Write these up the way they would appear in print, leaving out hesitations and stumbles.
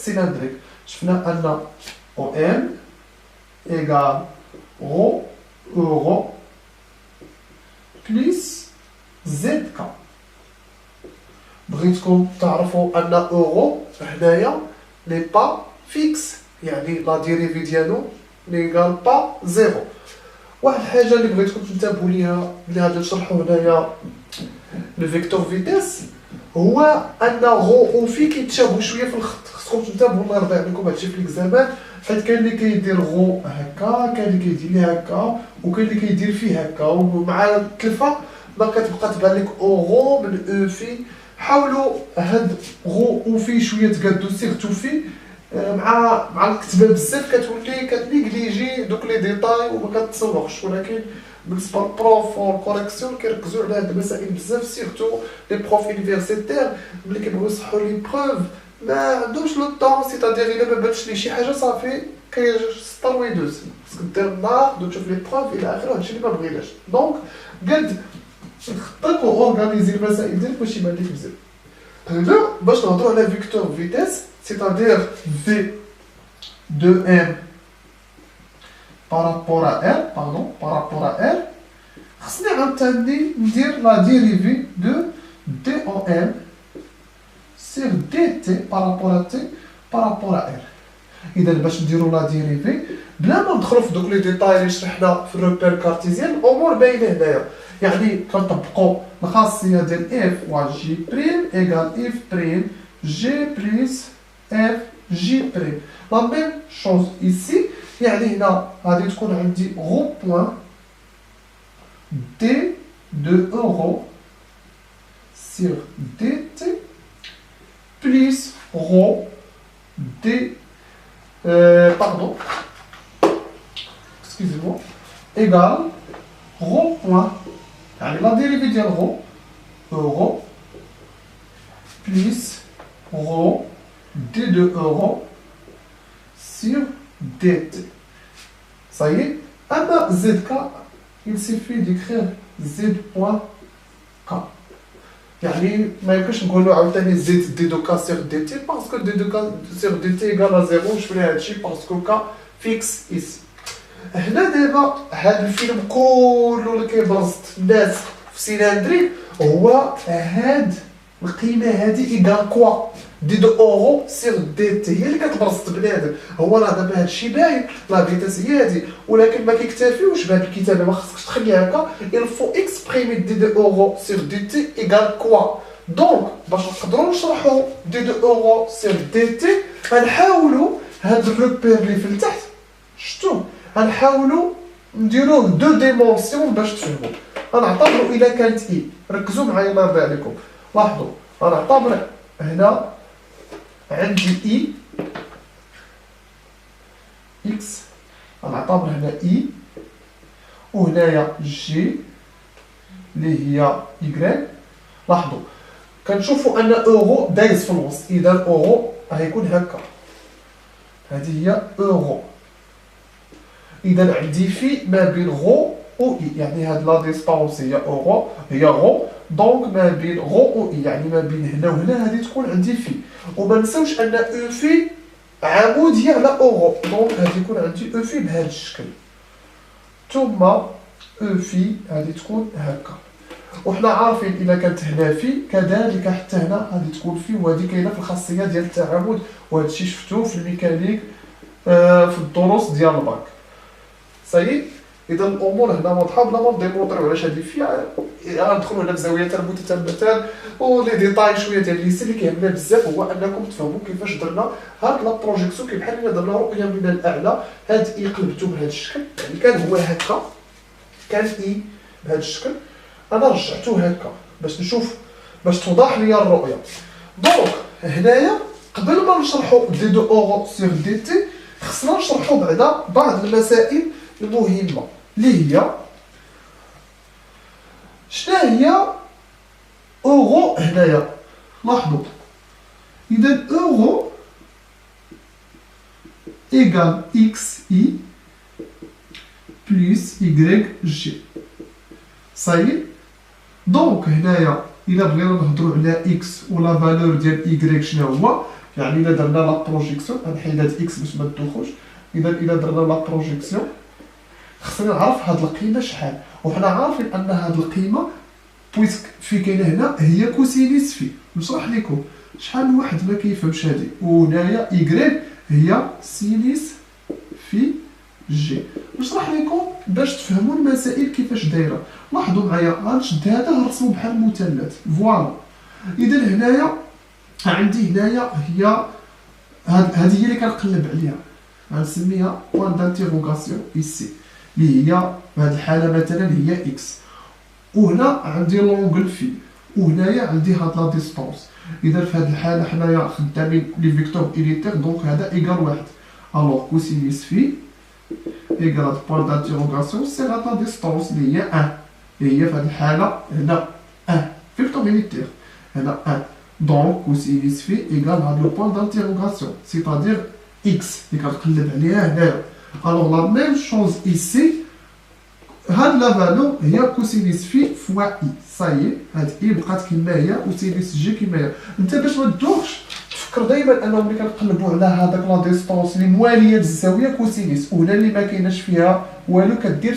سيلندريك. شفنا ان او ام ايكال رو اورو بليس زد كا. بغيتكم تعرفوا ان اورو هنايا ني با فيكس، يعني لا ديريفي ديالو نيغال با زيرو. واحد الحاجه اللي بغيتكم تنتبهوا ليها اللي غادي نشرحوا هنايا لو فيكتور فيتيس، هو ان غو و في كيتشابهوا شويه في الخط. خصكم تنتبهوا، الله يرضي عليكم هادشي في الاكزامان، حيت كاين اللي كيدير غو هكا، كاين اللي كيدير ليه هكا، وكاين اللي كيدير فيه هكا، ومع التلفه ما كتبقى تبان لك اورو من او في. حاولوا هاد غو و في شويه تقادو، سيرتو في مع الكتابه بزاف كتولي كتنيجليجي دوك لي ديتاي وما كتسوقش. ولكن بالنسبه للبروف والكوريكسيون كيركزوا على هاد المسائل بزاف، سيرتو لي بروف يونيفرسيتير ملي كيبغيو يصحوا لي بروف ما عندهمش لو طون، سيتادير الا ما بانش لي شي حاجه صافي كيسطروا يدوز، خصك دير النهار تشوف لي بروف الى اخره. هادشي اللي ما بغيناش. دونك قد نخطط واورغانيزي المسائل ديالك باش يبان لك مزيان. هنا باش نهضروا على فيكتور فيتيس، c'est-à-dire V de M par rapport à R, par rapport à R, خصني عاوتاني ندير لا ديريفي de DOM sur DT par rapport à T par rapport à R. إذا باش نديرو لا ديريفي بلا ما ندخلو في دوك لي ديتاي اللي شرحنا في الروبير كارتيزيان، الأمور باينة هنايا. يعني كنطبقو الخاصية ديال اف و جي بريم ايكال اف بريم جي بليس اف جي بريم. لا ميم شوز ايسي، يعني هنا غادي تكون عندي غو بوان دي دو اورو سير دي تي بليس غو دي pardon, excusez-moi, égale rho point, يعني la dérivée ديال rho, euro, plus rho d de euro sur dt. Ça y est, أما zk, il suffit d'écrire z point k. يعني ما يمكنش نقولوا عاوتاني زيد دي دو كا سيغ دي تي باسكو دي دو كا سيغ دي تي ايكال زيرو. شفنا هادشي باسكو كا فيكس ايسي. هنا دابا هاد الفيلم كله اللي كيبرز الناس في سيلندريك هو هاد القيمه هادي ايكال كوا دي دو اورو سيغ دي تي، هي اللي كتبرز بنادم. هو راه دابا هادشي باين لا فيتاس هي هادي، ولكن ما كيكتفيوش بهاد الكتابه، ما خصكش تخلي هكا. il faut exprimer دي دو اورو سيغ دي تي ايكال كوا. دونك باش نقدروا نشرحوا دي دو اورو سيغ دي تي غنحاولوا هاد الروبير اللي في التحت شفتوه غنحاولوا نديروه دو ديمونسيون باش تفهموا. غنعتبروا الا كانت اي، ركزوا معايا الله يرضي عليكم. لاحظوا غنعتبر هنا عندي اي اكس، غنعتبر هنا اي وهنايا جي اللي هي ايكغيك. لاحظوا كنشوفوا ان اورو دايز في الوسط، اذا اورو غيكون هكا، هذه هي اورو. اذا عندي في ما بين غو و اي، يعني هاد لا ديسبونس هي اورو هي غو، دونك ما بين غو و اي يعني ما بين هنا وهنا غادي تكون عندي في. وما نساوش ان او في عموديه على اورو، دونك غادي يكون عندي او في بهذا الشكل، ثم او في غادي تكون هكا. وحنا عارفين الا كانت هنا في كذلك حتى هنا غادي تكون في، وهذه كاينه في الخاصيه ديال التعامد، وهذا الشيء شفتوه في الميكانيك في الدروس ديال الباك. صايي اذا الامور هنا واضحه بلا ما نديمونطريو علاش هذه في. غندخلوا هنا بزاويه المتتمتان ولي ديتاي شويه ديال الليسي اللي كيهمنا بزاف هو انكم تفهموا كيفاش درنا هاد لا بروجيكسيون. كي بحال الا درنا رؤيه من الاعلى، هاد اي قلبتو بهذا الشكل، يعني كان هو هكا، كان اي بهذا الشكل، انا رجعتو هكا باش نشوف باش توضح لي الرؤيه. دونك هنايا قبل ما نشرحوا دي دو اورو سيغ دي تي خصنا نشرحوا بعدا بعض المسائل المهمه اللي هي شنو هي اورو هنايا. لاحظوا اذا اورو ايكال اكس اي بلس y جي. صايي دونك هنايا الا بغينا نهضروا على اكس ولا فالور ديال y شنو هو، يعني الا درنا لا بروجيكسيون غنحيد هاد اكس باش ما تدوخوش. اذا الا درنا لا بروجيكسيون خصنا نعرف هاد القيمه شحال، وحنا عارفين ان هاد القيمه بويسك في كاينه هنا هي كوسينيس في. نشرح لكم شحال من واحد ما كيفهمش هادي. وهنايا إيكغيك هي سينيس في جي. نشرح لكم باش تفهموا المسائل كيفاش دايره. لاحظوا معايا غنشد هذا غنرسمو بحال مثلث فوالا. اذا هنايا عندي هنايا هي هذه هي اللي كنقلب عليها، غنسميها بوان دانتيغوغاسيون ايسي، اللي هي في هذه الحاله مثلا هي اكس. وهنا عندي لونغل في، وهنايا عندي هاد لا ديستونس. اذا في هذه الحاله حنايا خدامين لي فيكتور ايليتير، دونك هذا ايكال واحد. الوغ كوسينيس في ايكال هاد بوان دانتيغوغاسيون سي هاد لا ديستونس اللي هي 1، اللي هي في هذه الحاله هنا 1 فيكتور ايليتير هنا 1. دونك كوسينيس في ايكال هاد لو بوان دانتيغوغاسيون سيتادير اكس اللي كنقلب عليها هنايا. الوغ لا ميم شوز ايسي، هاد لا فالور هي كوسينيس في فوا اي. صايي هاد اي بقات كما هي وسينيس جي كما هي. انت باش ما تدوخش تفكر دائما انهم ملي كنقلبوا على هذاك لا ديستونس اللي مواليه للزاويه كوسينيس، وهنا اللي ما كايناش فيها والو كدير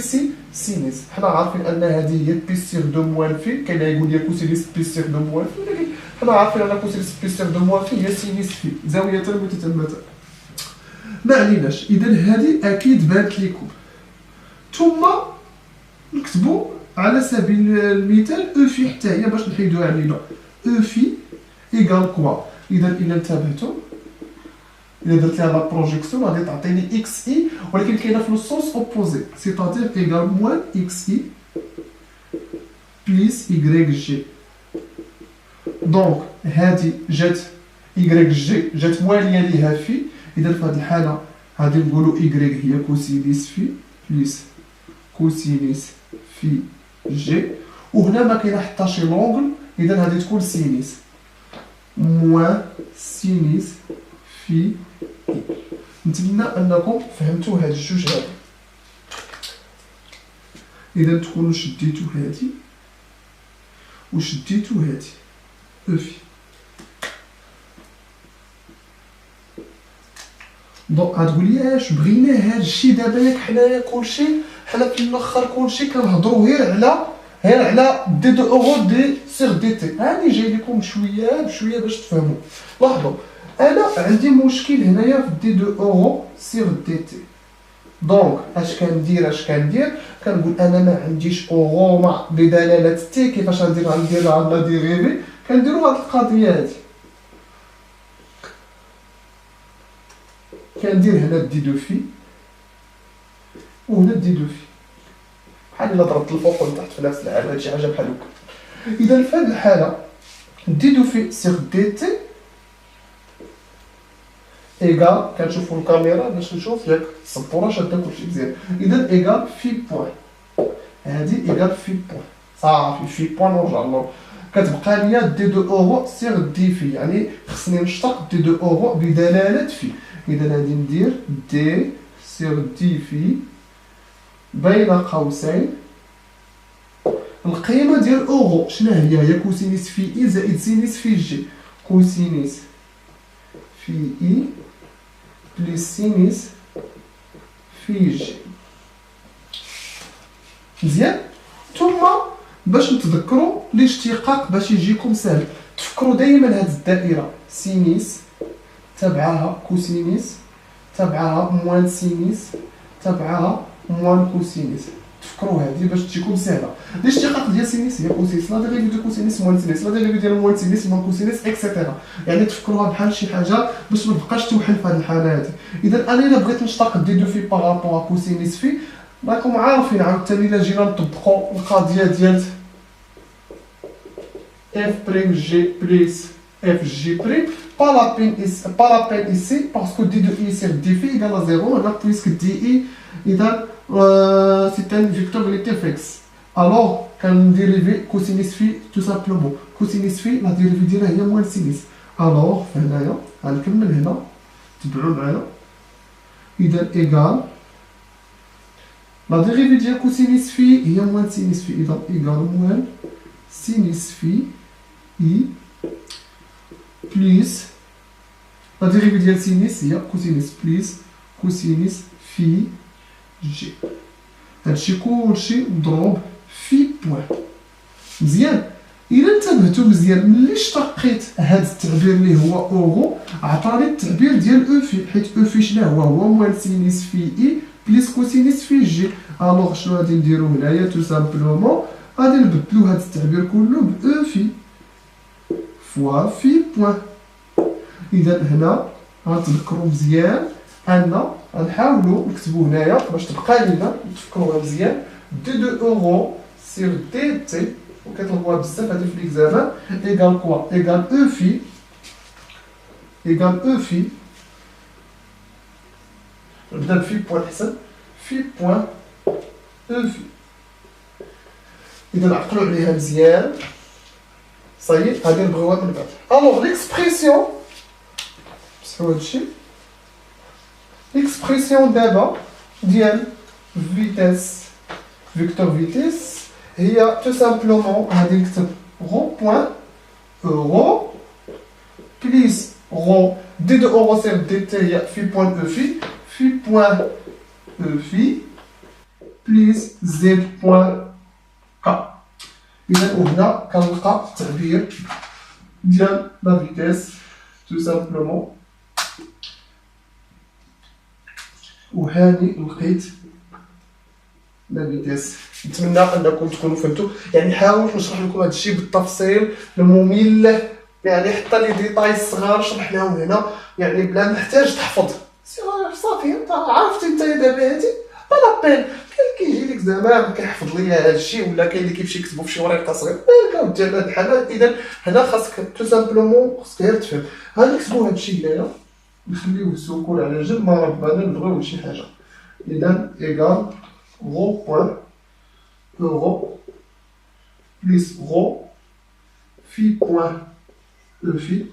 سينيس. حنا عارفين ان هذه هي بي سيغ دو موال في، كاين اللي يقول لي كوسينيس بي سيغ دو موال في، ولكن حنا عارفين ان كوسينيس بي سيغ دو موال في هي سينيس في زاويه متتمته. ما عليناش. اذا هذه اكيد بانت لكم. ثم نكتبوا على سبيل المثال او في حتى هي باش نحيدوها علينا. او في ايكال كوا. اذا الى انتبهتوا الا درت لها لا بروجيكسيون غادي تعطيني اكس اي، ولكن كاينه في لو سونس اوبوزي، سيتادير ايكال موان اكس اي بليس ايكغيك جي. دونك هادي جات ايكغيك جي جات مواليه ليها في. اذا في هذه الحاله غادي نقولوا ايكغيك هي كوسينيس في بليس كوسينيس في جي. وهنا ما كاينه حتى شي لونغل، اذا غادي تكون سينيس موان سينيس في اي. نتمنى انكم فهمتوا هاد الجوج هادو. اذا تكونوا شديتوا هادي وشديتوا هادي او في. دونك غتقول لي اش بغينا هاد الشيء دابا ياك حنايا كلشي حنا في الاخر كلشي كنهضروا غير على دي دو اورو دي سيغ دي تي. هاني جاي لكم شويه بشويه باش تفهموا. لاحظوا انا عندي مشكل هنايا في دي دو اورو سيغ دي تي. دونك اش كندير كنقول انا ما عنديش اورو بدلاله تي، كيفاش غندير هاد لا ديريفي. كنديروا هاد القضيه هادي، كندير هنا دي دو في وهنا دي دو في، بحال الا ضربت الفوق والتحت في نفس الحاله. هادشي حاجه بحال هكا. اذا في هاد الحاله دي دو في سيغ دي تي ايكال، كنشوفوا الكاميرا باش نشوف ياك السبوره شاده كلشي مزيان. اذا ايكال في بوان، هادي ايكال في بوان صافي في بوان ونرجع للور. كتبقى ليا دي دو اورو سيغ دي في، يعني خصني نشتق دي دو اورو بدلاله في. اذا غادي ندير دي سيغ دي في بين قوسين القيمه ديال اورو شنو هي كوسينيس في اي زائد سينيس في جي. كوسينيس في اي بليس سينيس في جي. مزيان. ثم باش نتذكروا الاشتقاق باش يجيكم سهل، تفكروا دائما هاد الدائره سينيس تبعها كوسينيس تبعها موان سينيس تبعها موان كوسينيس. تفكروا هذه باش تجيكم سهله. الاشتقاق ديال سينيس هي كوسينيس، لا ديريفي ديال كوسينيس موان سينيس، لا ديريفي ديال موان سينيس موان كوسينيس اكسيتيرا. يعني تفكروها بحال شي حاجه باش ما تبقاش توحل في هذه الحاله هذه. اذا انا الا بغيت نشتق دي دو في بارابور كوسينيس في، راكم عارفين عاوتاني الا جينا نطبقوا القضيه ديال اف بريم جي بليس اف جي بريم pas la peine ici parce que d de i sur dφ égale à 0 là, puisque di c'est un vecteur unitaire fixe. Alors quand dériver cosinus phi tout simplement cosinus phi la dérivée ديالها هي moins sinus. alors هنايا غنكمل هنا تبعوا معايا. اذا égal la dérivée ديال cosinus phi هي moins sinus phi. اذا égal moins sinus phi i plus لا ديريفي ديال سينيس هي كوسينيس بليس كوسينيس في جي. هادشي كلشي مضروب في بوان. مزيان. إلا انتبهتو مزيان ملي اشتقيت هاد التعبير اللي هو أورو عطاني التعبير ديال أو في، حيت أو في شنو هو موال سينيس في إي بليس كوسينيس في جي. ألوغ شنو غادي نديرو هنايا تو سامبلومون غادي نبدلو هاد التعبير كله ب أو في فوا في بوان. إذا هنا غنتذكرو مزيان أن غنحاولو نكتبو هنايا باش تبقى لينا نتفكروها مزيان دي دو أورو سير دي تي وكتلقاوها بزاف هادي في ليكزامان إيكال كوا إيكال أو في إيكال أو في نبدا بفي بوان حسن في بوان أو في. إذا عقلو عليها مزيان صايي غادي نبغيوها من بعد. ألوغ ليكسبريسيون بصحو هادشي ليكسبريسيون دابا ديال فيتاس فيكتور فيتيس هي تو سامبلومون غادي نكتب رو بوان اورو بليس رو دي دو اورو سير دي تي هي في بوان او في بوان او في بليس زد بوان كا. إذا وهنا كنلقى التعبير ديال لا فيتيس تو سامبلومون وهاني لقيت لا فيتيس. نتمنى انكم تكونوا فهمتوا، يعني حاولت نشرح لكم هذا الشيء بالتفصيل الممل، يعني حتى لي ديتاي الصغار شرحناهم هنا يعني بلا ما نحتاج تحفظ. صافي انت عرفتي انت دابا هادي بلا بين. كاين كيجي لك زعما كيحفظ ليا هذا الشيء ولا كاين اللي كيمشي يكتبو في شي ورقه صغيره مالك اودي هاد الحالات. اذا هنا خاصك تو سامبلومون خاصك غير تفهم. غنكتبو هذا الشيء هنايا نخليوه السكون على جنب ما ربنا نبغيو شي حاجه. إذا إيكال رو بوان أورو بليس رو في بوان أو في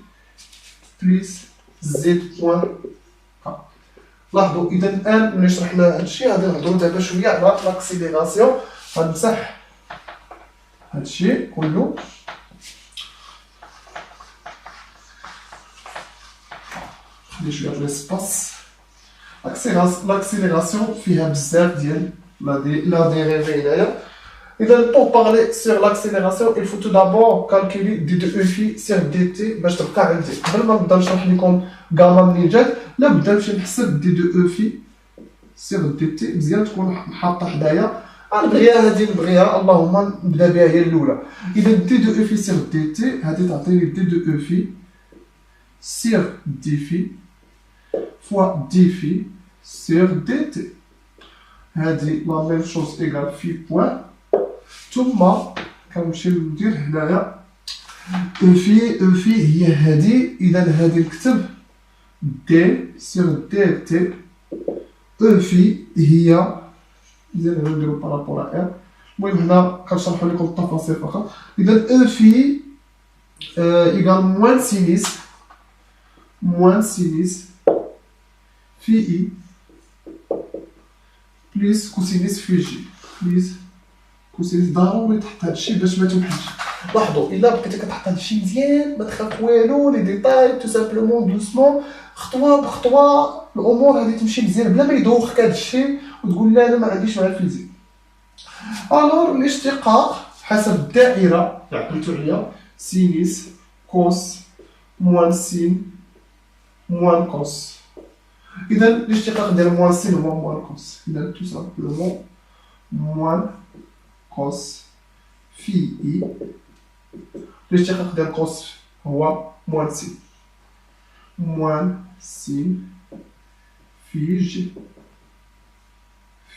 بليس زد بوان كا. لاحظوا إذا الآن ملي شرحنا هاد الشيء غادي نهضرو دابا شوية على لاكسيليراسيون. غنمسح هاد الشيء كله. نخلي شوية د ليسباس. L'accélération فيها بزاف ديال لا dérivée هنايا. إذا pour parler sur l'accélération il faut tout d'abord calculer d de e phi sur dt باش تبقى عندي. قبل ما نبدا نشرح لكم غاما منين جات لا بدا نمشي نحسب d de e phi sur dt مزيان تكون حاطه حدايا. نبغيها هادي نبغيها اللهم نبدا بها هي الاولى. إذا d de e phi sur dt هادي تعطيني d de e phi sur d phi fois d phi sur dt. هذه لا ميم شوز إيكال في بوان. ثم كنمشيو ندير هنايا او في هي هذه. إذا هذه نكتب دي سير دي تي. او في هي مزيان هنا نديرو بارابور ا. المهم هنا كنشرحو لكم التفاصيل فقط. إذا او في إيكال موان سينيس في إي بليس كوسينيس في جي بليس كوسينيس. ضروري تحط هادشي باش ما توحلش. لاحظوا الا بقيتي كتحط هادشي مزيان ما تخاف والو لي ديتاي تو سامبلومون دوسمون خطوه بخطوه الامور غادي تمشي مزيان بلا ما يدوخك هادشي وتقول لا انا ما عنديش مع الفيزيك. الور الاشتقاق حسب الدائره اللي عطيتو عليا سينيس كوس موان سين موان كوس. إذا الاشتقاق ديال موان سين هو موان كوس. إذا تو سامبلومون موان كوس في إي. الاشتقاق ديال كوس هو موان سين. موان سين في جي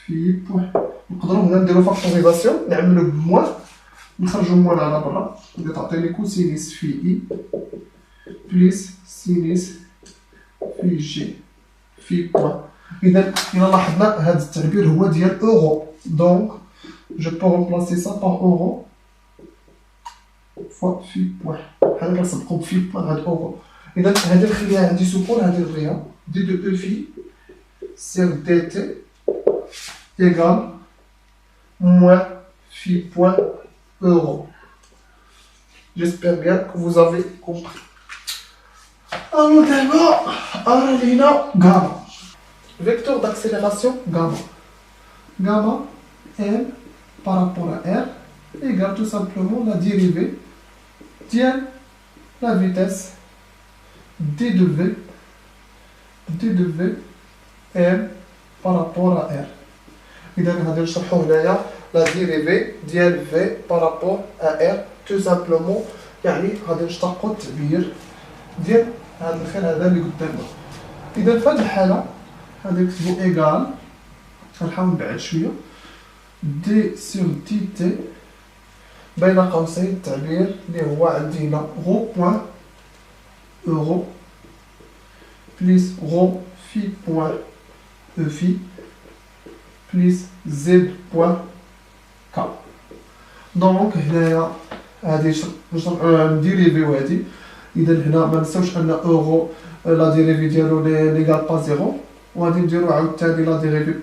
في بوان. نقدرو هنا نديرو فاكتوريزاسيون نعملو بموان نخرجو موان على برا. إذا تعطيني كوسينيس في إي بليس سينيس في جي في بوان. إذا إلا لاحظنا هذا التعبير هو ديال أورو. دونك جو بو رومبلاسي سا باغ أورو فوا في بوان. بحال كنصدقو بفي بوان هاد أورو. إذا هادي نخليها عندي سكون هادي نلغيها. دي دو أو في سير دي تي إيكال موان في بوان أورو. J'espère bien que vous avez compris. الو دابا راه لينا غاما vecteur d'accélération gamma. Gamma M par rapport à R égale tout simplement la dérivée de la vitesse d de v M par rapport à R. إذا غادي نشرحو هنايا la dérivée ديال V par rapport à R tout simplement يعني غادي نشتقو التعبير ديال هذا الخير هذا اللي قدامنا. إذا في هذه الحالة غادي نكتبو إيكال غنحاول نبعد شوية دي سور دي تي بين قوسين التعبير اللي هو عندنا غو بوان اورو بليس غو في بوان او في بليس زد بوان كا. دونك هنايا هادي نديريفيو هادي. إذا هنا ما نساوش أن اورو لا ديريفي ديالو ليغال با زيرو، وغادي نديرو عاوتاني لا ديريفي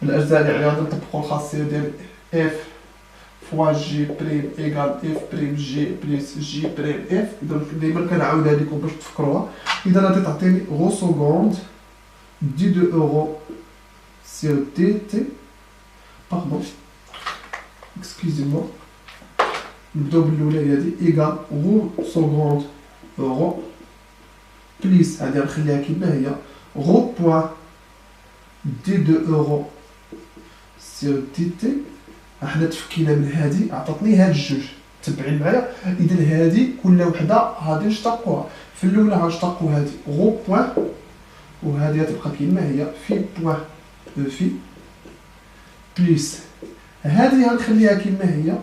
بالأجزاء يعني غادي نطبقو الخاصية ديال اف فوا جي بريم ايكال اف بريم جي بليس جي بريم اف. إذا ديما كنعاودها ليكم باش تفكروها. إذا غادي تعطيني غو سكوند دي دو اورو سير دي تي باردون اكسكوزي موا نبداو بالأولى هادي ايكال غو سكوند اورو بليس هادي نخليها كيما هي غو بوان دي دو اورو سير دي تي. حنا تفكينا من هادي عطاتني هاد الجوج تبعين معايا. اذا هادي كل وحده غادي نشتقوها. في الاولى غنشتقو هادي غو بوان وهادي غتبقى كيما هي في بوان او في بليس هادي غنخليها كيما هي